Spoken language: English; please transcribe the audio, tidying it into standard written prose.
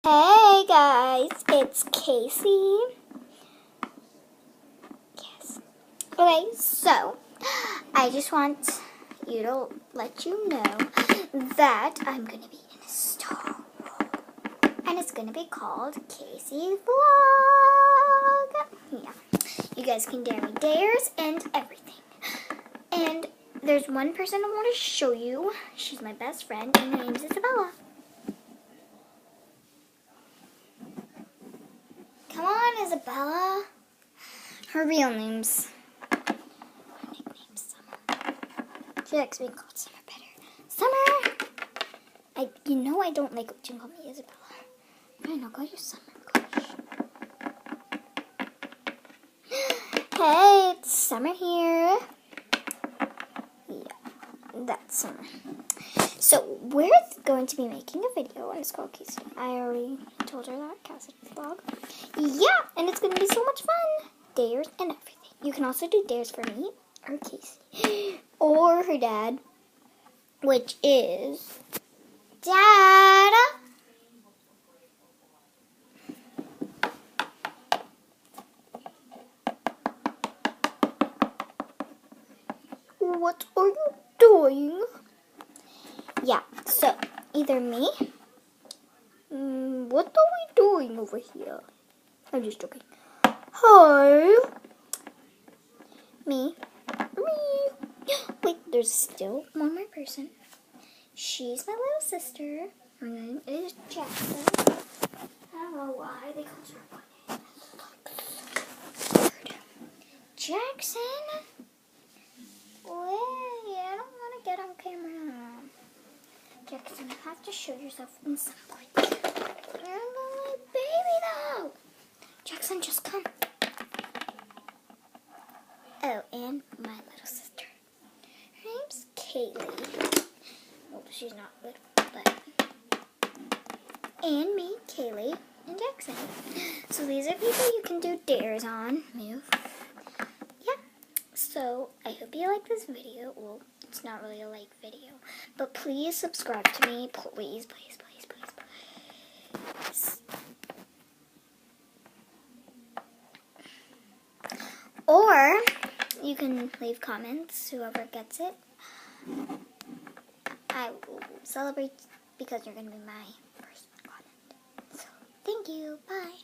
Hey guys, it's Casey. Yes. Okay, so I just want you to let you know that I'm going to be in a star role. And it's going to be called Casey Vlog. Yeah. You guys can dare me dares and everything. And there's one person I want to show you. She's my best friend and her name's Isabella. Come on, Isabella. Her real name's... Her nickname's Summer. She likes being called Summer better. Summer! You know I don't like what you call me Isabella. Fine, I'll call you Summer. Gosh. Hey, it's Summer here. Yeah, that's Summer. So, we're going to be making a video, and it's called Casey. I already told her that, Casey Vlog. Yeah, and it's going to be so much fun. Dares and everything. You can also do dares for me, or Casey, or her dad, which is... Dad! What are you doing? Yeah, so, either me... what are we doing over here? I'm just joking. Hi. Me. Wait, there's still one more person. She's my little sister. Her name is Jackson. I don't know why they call her weird. Jackson? Wait, I don't want to get on camera. Jackson, you have to show yourself in some point. You're my baby though. Jackson, just come. Oh, and my little sister. Her name's Kaylee. Well, she's not little, but... And me, Kaylee, and Jackson. So these are people you can do dares on. Move. Yeah. So, I hope you like this video. Well, it's not really a like video. But please subscribe to me. Please, please, please, please, please. Or... you can leave comments, whoever gets it. I will celebrate because you're going to be my first comment. So, thank you. Bye.